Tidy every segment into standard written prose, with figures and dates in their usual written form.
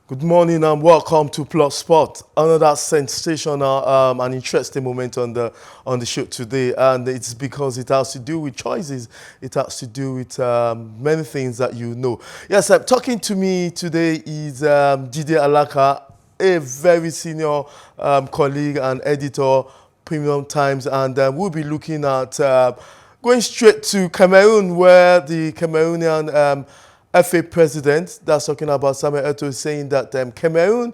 Good morning and welcome to Plus Sport. Another sensational and interesting moment on the show today, and it's because it has to do with choices. It has to do with many things that you know. Yes, talking to me today is Jide Alaka, a very senior colleague and editor, Premium Times, and we'll be looking at going straight to Cameroon, where the Cameroonian FA president, that's talking about Samuel Eto'o, is saying that Cameroon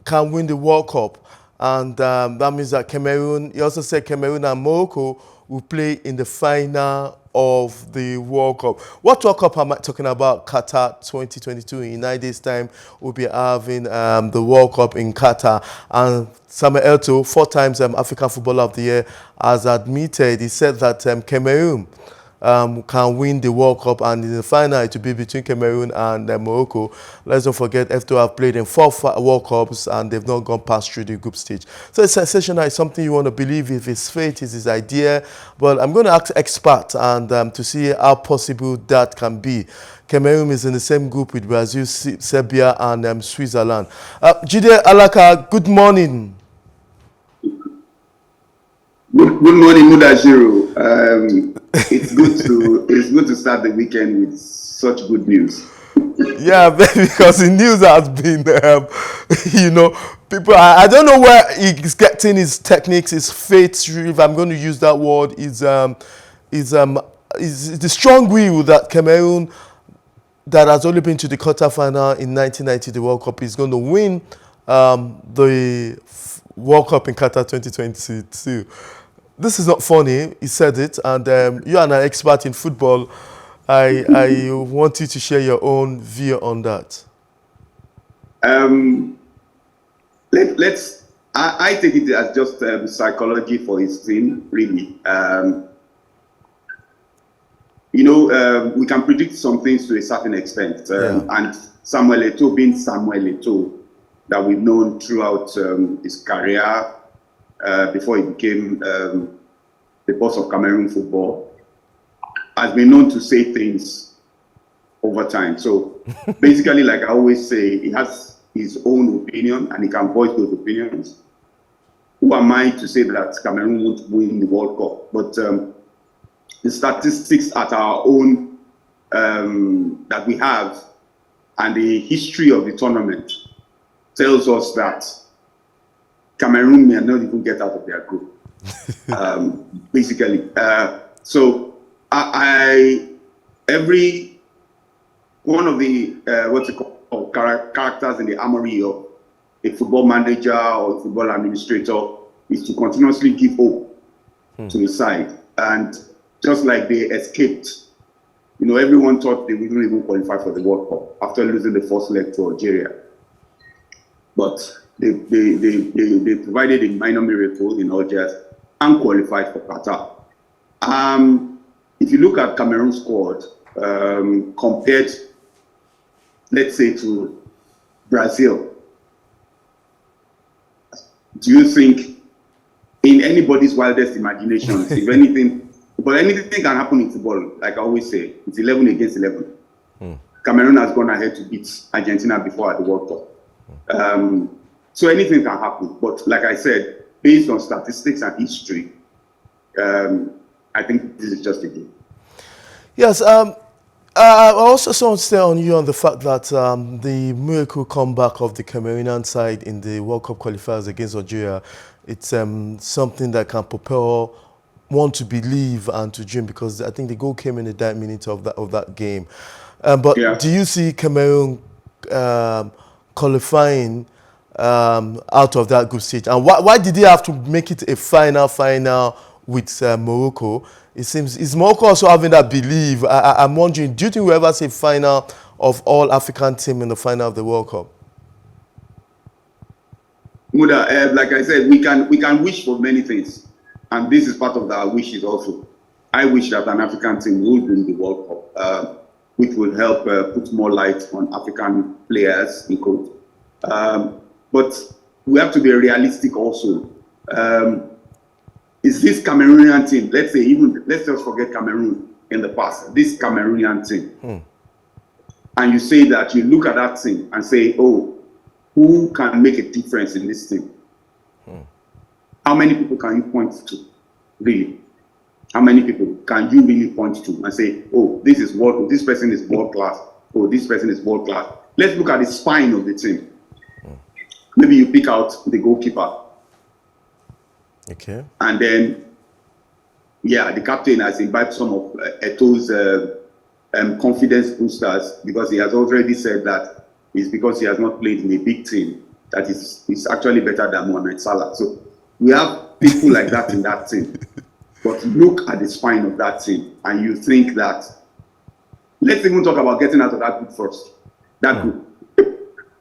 can win the World Cup. And that means that Cameroon, he also said Cameroon and Morocco will play in the final of the World Cup. What World Cup am I talking about? Qatar 2022. In 9 days' time, we'll be having the World Cup in Qatar. And Samuel Eto'o, 4 times African Footballer of the Year, has admitted, he said that Cameroon can win the World Cup, and in the final it will be between Cameroon and Morocco. Let's not forget, Eto'o have played in 4 World Cups and they've not gone past through the group stage. So it's sensational. It's something you want to believe. If it's fate, it's his idea. But I'm going to ask experts and to see how possible that can be. Cameroon is in the same group with Brazil, Serbia, and Switzerland. Jide Alaka, good morning. Good morning, Mudashiru. It's good to start the weekend with such good news. Yeah, because the news has been, people. I don't know where he's getting his techniques, his faith. If I'm going to use that word, is the strong will that Cameroon, that has only been to the quarterfinal in 1990, the World Cup, is going to win the World Cup in Qatar 2022. This is not funny. He said it, and you are an expert in football. I want you to share your own view on that. I take it as just psychology for his team, really. We can predict some things to a certain extent, and Samuel Eto'o being Samuel Eto'o, that we've known throughout his career. Before he became the boss of Cameroon football, has been known to say things over time. So basically, like I always say, he has his own opinion and he can voice those opinions. Who am I to say that Cameroon won't win the World Cup? But the statistics at our own that we have and the history of the tournament tells us that Cameroon may not even get out of their group, basically. So every one of the characters in the armory of a football manager or a football administrator is to continuously give hope to the side. And just like they escaped, everyone thought they wouldn't even qualify for the World Cup after losing the first leg to Algeria. But they provided a minor miracle in Algiers and qualified for Qatar. If you look at Cameroon's squad, compared, let's say, to Brazil, do you think, in anybody's wildest imaginations, if anything, but anything can happen in football, like I always say, it's 11 against 11. Cameroon has gone ahead to beat Argentina before at the World Cup. So anything can happen, but like I said, based on statistics and history, I think this is just a game. Yes, I also want to stay on you on the fact that the miracle comeback of the Cameroonian side in the World Cup qualifiers against Algeria, it's something that can propel one to believe and to dream, because I think the goal came in the 9th minute of that game. But do you see Cameroon qualifying out of that group stage? And why did they have to make it a final with Morocco? It seems, is Morocco also having that belief? I'm wondering, do you think we'll ever see final of all African team in the final of the World Cup? Muda, like I said, we can wish for many things, and this is part of our wishes also. I wish that an African team would win the World Cup, which will help put more light on African players in quote. But we have to be realistic also. Is this Cameroonian team, let's just forget Cameroon in the past, this Cameroonian team, and you say that you look at that team and say, oh, who can make a difference in this team? How many people can you point to, really? How many people can you really point to and say, oh, this person is world class, oh, this person is world class? Let's look at the spine of the team. Maybe you pick out the goalkeeper. Okay. And then, yeah, the captain has invited some of Eto'o's confidence boosters, because he has already said that it's because he has not played in a big team that he's actually better than Mohamed Salah. So we have people like that in that team. But look at the spine of that team, and you think that, let's even talk about getting out of that group first. That group.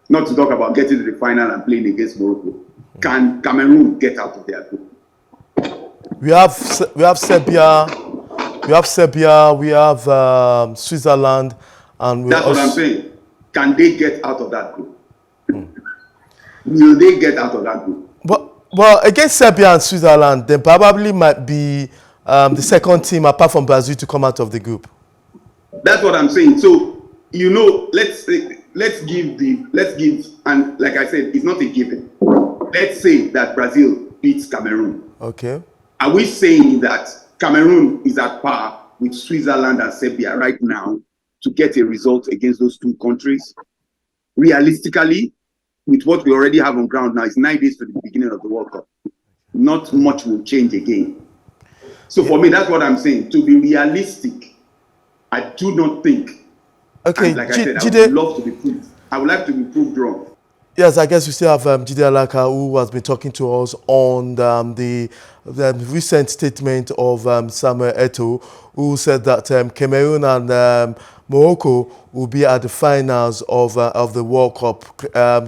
Not to talk about getting to the final and playing against Morocco. Can Cameroon get out of their group? We have Serbia, we have Switzerland, and that's what I'm saying. Can they get out of that group? Will they get out of that group? Well, against Serbia and Switzerland, they probably might be the second team apart from Brazil to come out of the group. That's what I'm saying. So, you know, let's give, and like I said, it's not a given. Let's say that Brazil beats Cameroon. Okay. Are we saying that Cameroon is at par with Switzerland and Serbia right now to get a result against those two countries? Realistically, with what we already have on ground now, it's 9 days to the beginning of the World Cup. Not much will change again. So for me, that's what I'm saying. To be realistic, I do not think. Okay, like I said, I would love to be proved. I would like to be proved wrong. Yes, I guess we still have Jide Alaka, who has been talking to us on the recent statement of Samuel Eto'o, who said that Cameroon and Morocco will be at the finals of the World Cup.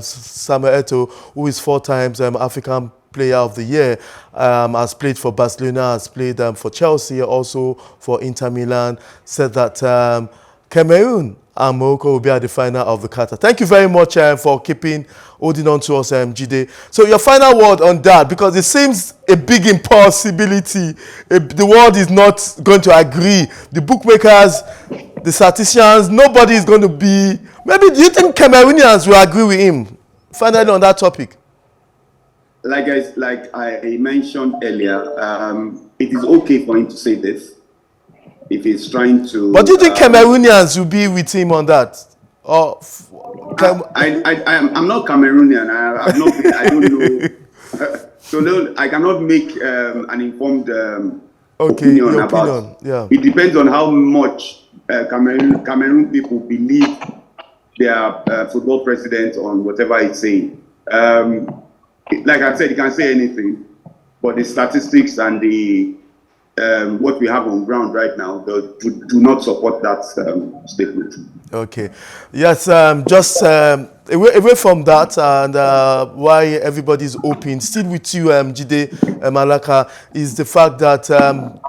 Samuel Eto'o, who is 4 times African Player of the Year, has played for Barcelona, has played for Chelsea, also for Inter Milan, said that Cameroon and Morocco will be at the final of the Qatar. Thank you very much for holding on to us, Jide. So your final word on that, because it seems a big impossibility. The world is not going to agree. The bookmakers, the statisticians, nobody is going to be. Maybe do you think Cameroonians will agree with him? Finally on that topic. Like I mentioned earlier, it is okay for him to say this. If he's trying to, but do you think Cameroonians will be with him on that? Or I'm not Cameroonian. I don't know. So no, I cannot make an informed opinion about. Yeah. It depends on how much Cameroon people believe their football president on whatever he's saying. Like I said, he can say anything, but the statistics and the what we have on ground right now do not support that statement. Okay. Yes, just away from that, and why everybody is open, still with you, Jide Alaka, is the fact that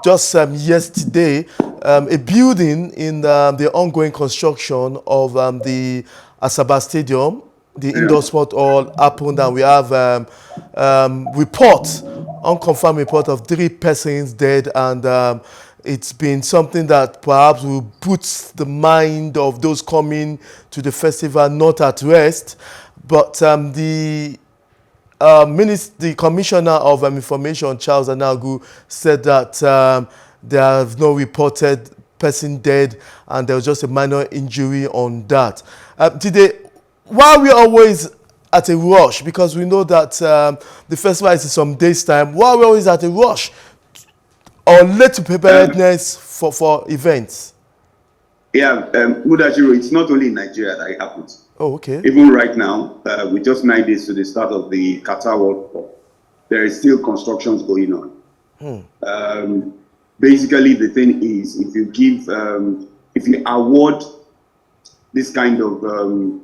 just yesterday, a building in the ongoing construction of the Asaba Stadium, the indoor sport hall, happened, and we have unconfirmed report of 3 persons dead, and it's been something that perhaps will put the mind of those coming to the festival not at rest. But the Commissioner of Information, Charles Anagu, said that there have no reported person dead, and there was just a minor injury on that. Today, why are we always at a rush? Because we know that the festival is in some days' time. Why are we always at a rush or late preparedness for events? Yeah, Mudajiro, it's not only in Nigeria that it happens. Oh, okay. Even right now, with just 9 days to the start of the Qatar World Cup, there is still constructions going on. Basically, the thing is, if you award this kind of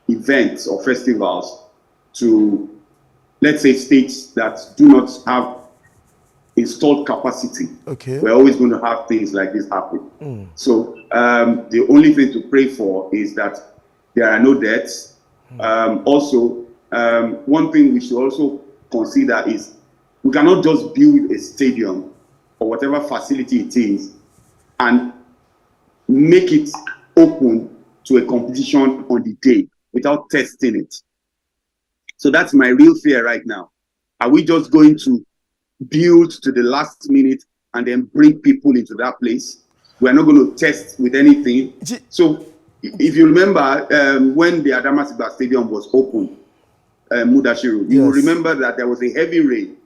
events or festivals to, let's say, states that do not have installed capacity, okay, we're always going to have things like this happen. So the only thing to pray for is that there are no deaths. Also, one thing we should also consider is we cannot just build a stadium or whatever facility it is and make it open to a competition on the day without testing it. So that's my real fear right now. Are we just going to build to the last minute and then bring people into that place? We're not going to test with anything. So if you remember, when the Adamasingba Stadium was opened, Mudashiru, you will remember that there was a heavy rain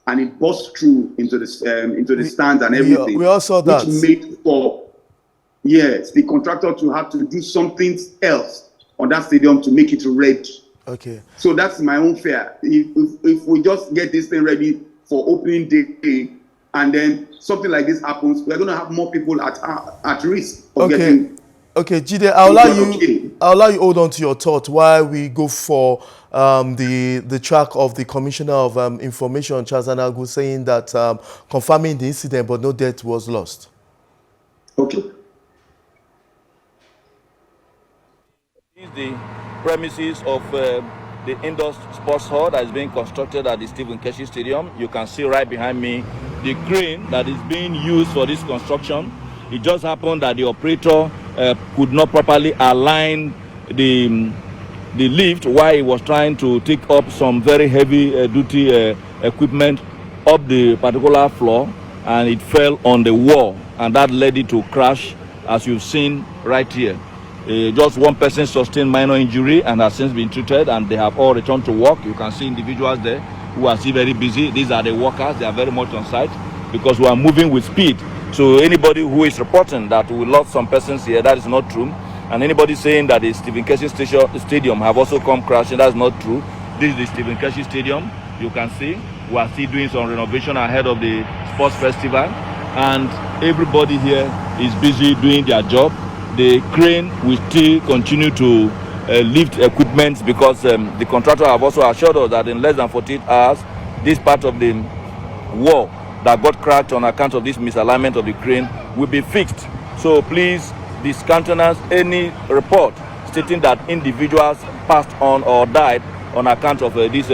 and it burst through into the stands and everything. We all saw that. Which made for, yes, the contractor to have to do something else on that stadium to make it ready. Okay. So that's my own fear. If we just get this thing ready for opening day and then something like this happens, we're going to have more people at risk of getting. Okay, Jide, I'll allow you hold on to your thought while we go for the track of the Commissioner of Information, Charles Anagu, saying that confirming the incident, but no death was lost. Okay. Is the premises of the indoor sports hall that is being constructed at the Stephen Keshi Stadium. You can see right behind me the crane that is being used for this construction. It just happened that the operator could not properly align the lift while he was trying to take up some very heavy duty equipment up the particular floor, and it fell on the wall, and that led it to crash, as you've seen right here. Just one person sustained minor injury and has since been treated, and they have all returned to work. You can see individuals there who are still very busy. These are the workers. They are very much on site because we are moving with speed. So anybody who is reporting that we lost some persons here, that is not true. And anybody saying that the Stephen Keshi Stadium have also come crashing, that's not true. This is the Stephen Keshi Stadium. You can see we are still doing some renovation ahead of the sports festival, and everybody here is busy doing their job. The crane will still continue to lift equipment because the contractor have also assured us that in less than 48 hours, this part of the wall that got cracked on account of this misalignment of the crane will be fixed. So please discountenance any report stating that individuals passed on or died on account of this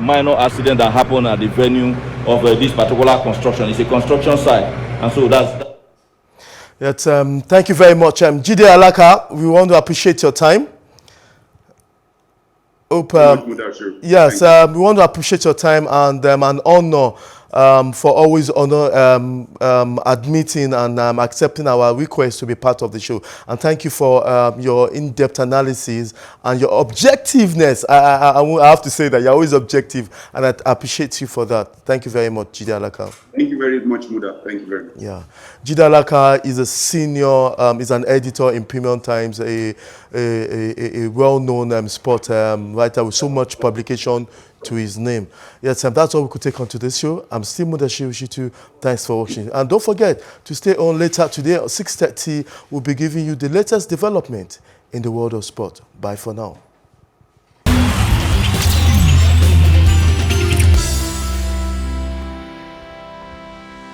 minor accident that happened at the venue of this particular construction. It's a construction site, and so that's. Yes, thank you very much. Jide Alaka, we want to appreciate your time. Hope, yes, we want to appreciate your time and an honor for always admitting and accepting our request to be part of the show. And thank you for your in-depth analysis and your objectiveness. I have to say that you're always objective, and I appreciate you for that. Thank you very much, Jide Alaka. Thank you very much, Muda. Thank you very much. Yeah, Jide Alaka is a senior, is an editor in Premium Times, a well-known sport writer with so much publication to his name. Yes, that's all we could take on to this show. I'm still Mudashiru. Thanks for watching. And don't forget to stay on later today at 6:30. We'll be giving you the latest development in the world of sport. Bye for now.